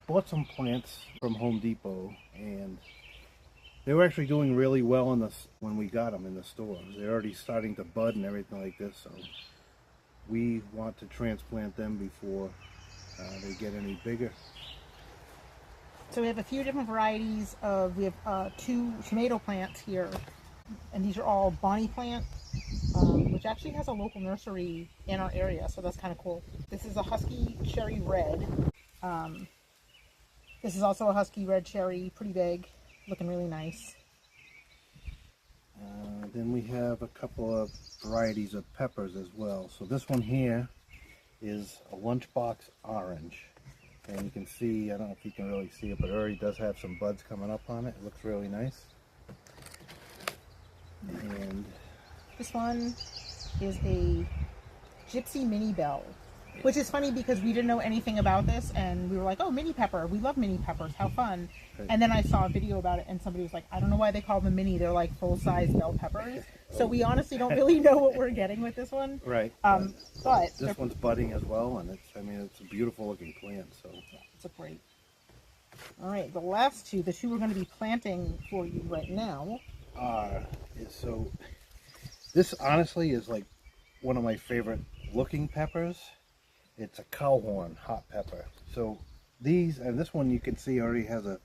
bought some plants from Home Depot, and they were actually doing really well in when we got them in the store. They're already starting to bud and everything like this, so we want to transplant them before they get any bigger. So we have a few different varieties of, we have 2 tomato plants here, and these are all Bonnie plant, which actually has a local nursery in our area, so that's kind of cool. This is a Husky Cherry Red. This is also a Husky Red Cherry, pretty big, looking really nice. Then we have a couple of varieties of peppers as well. So this one here is a lunchbox orange. And you can see, I don't know if you can really see it, but it already does have some buds coming up on it. It looks really nice. And this one is a Gypsy Mini Bell, which is funny because we didn't know anything about this, and we were like, oh, mini pepper, we love mini peppers, how fun. And then I saw a video about it, and somebody was like, I don't know why they call them mini, they're like full-size bell peppers. So we honestly don't really know what we're getting with this one. Right. But this one's budding as well, and it's a beautiful looking plant. So yeah, it's a great. All right, the last two, the two we're going to be planting for you right now. So this honestly is like one of my favorite looking peppers. It's a cowhorn hot pepper. So these, and this one you can see already has a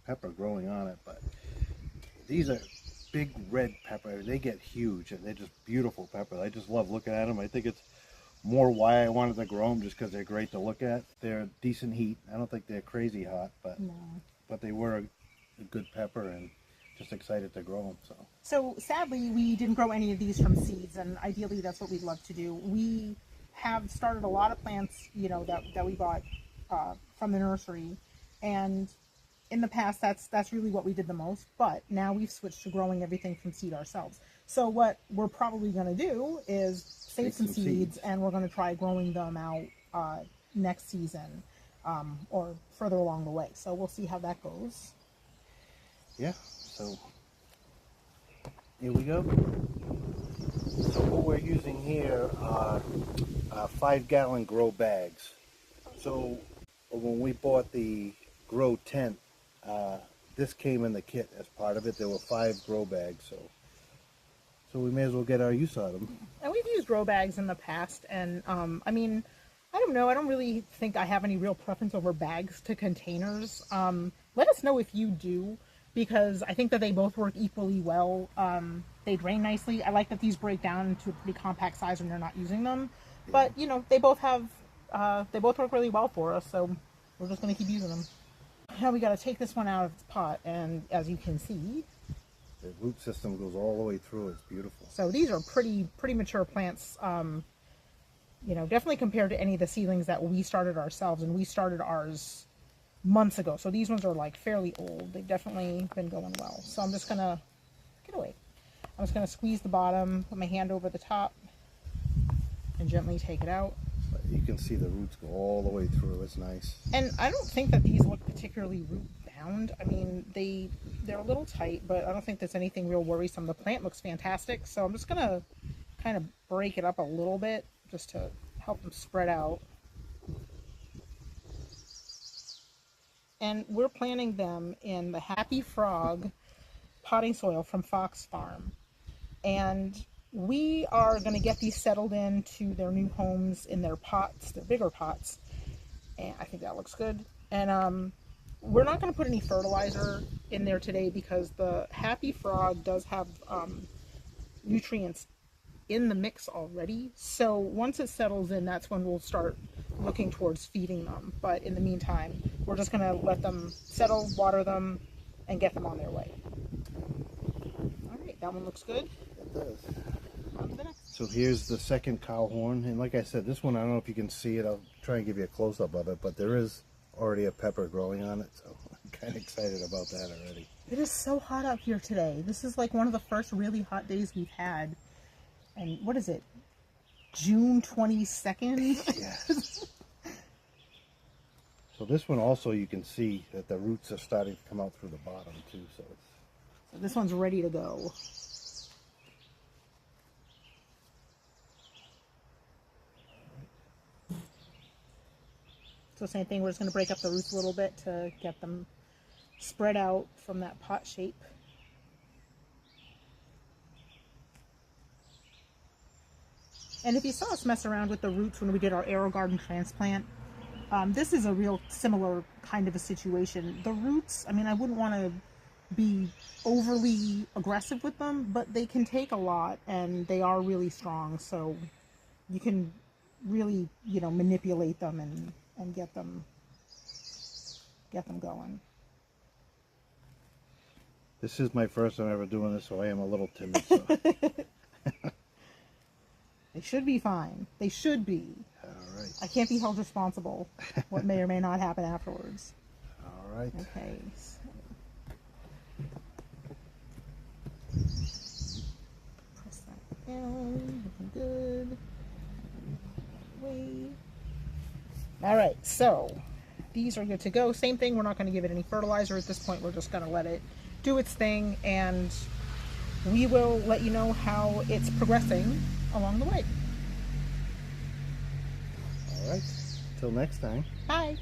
pepper growing on it, but these are big red pepper. They get huge and they're just beautiful peppers. I just love looking at them. I think it's more why I wanted to grow them, just because they're great to look at. They're decent heat. I don't think they're crazy hot, but no. But they were a good pepper, and just excited to grow them. So sadly, we didn't grow any of these from seeds, and ideally that's what we'd love to do. We have started a lot of plants, you know, that we bought from the nursery, and in the past that's really what we did the most. But now we've switched to growing everything from seed ourselves. So what we're probably going to do is save some seeds, and we're going to try growing them out next season or further along the way. So we'll see how that goes. Yeah. So here we go. So what we're using here are 5-gallon grow bags. So when we bought the grow tent, this came in the kit as part of it. There were 5 grow bags, so we may as well get our use out of them. And we've used grow bags in the past, and I mean, I don't know. I don't really think I have any real preference over bags to containers. Let us know if you do, because I think that they both work equally well. They drain nicely. I like that these break down into a pretty compact size when you're not using them. Yeah. But you know, they both work really well for us, so we're just going to keep using them. Now we got to take this one out of its pot, and as you can see, the root system goes all the way through. It's beautiful. So these are pretty mature plants. You know, definitely compared to any of the seedlings that we started ourselves, and we started ours months ago. So these ones are like fairly old. They've definitely been going well. So I'm just gonna get away. I'm just gonna squeeze the bottom, put my hand over the top, and gently take it out. You can see the roots go all the way through. It's nice. And I don't think that these look particularly root bound. I mean, they're a little tight, but I don't think there's anything real worrisome. The plant looks fantastic, so I'm just gonna kind of break it up a little bit just to help them spread out. And we're planting them in the Happy Frog potting soil from Fox Farm. And we are going to get these settled into their new homes in their pots, their bigger pots. And I think that looks good. And we're not going to put any fertilizer in there today because the Happy Frog does have nutrients in the mix already. So once it settles in, that's when we'll start looking towards feeding them. But in the meantime, we're just going to let them settle, water them, and get them on their way. All right, that one looks good. It does. On to the next. So here's the second cow horn, and like I said, this one, I don't know if you can see it. I'll try and give you a close-up of it, but there is already a pepper growing on it, so I'm kind of excited about that already. It is so hot out here today. This is like one of the first really hot days we've had. And what is it? June 22nd? Yes. So this one also, you can see that the roots are starting to come out through the bottom too. So this one's ready to go. So same thing, we're just going to break up the roots a little bit to get them spread out from that pot shape. And if you saw us mess around with the roots when we did our AeroGarden transplant, this is a real similar kind of a situation. The roots, I mean, I wouldn't want to be overly aggressive with them, but they can take a lot and they are really strong. So you can really, you know, manipulate them and get them going. This is my first time ever doing this, so I am a little timid. So. They should be fine. They should be. All right. I can't be held responsible what may or may not happen afterwards. All right. Okay. So. Press that down. Looking good. Wait. All right. So these are good to go. Same thing. We're not going to give it any fertilizer at this point. We're just going to let it do its thing, and we will let you know how it's progressing along the way. All right. Till next time. Bye.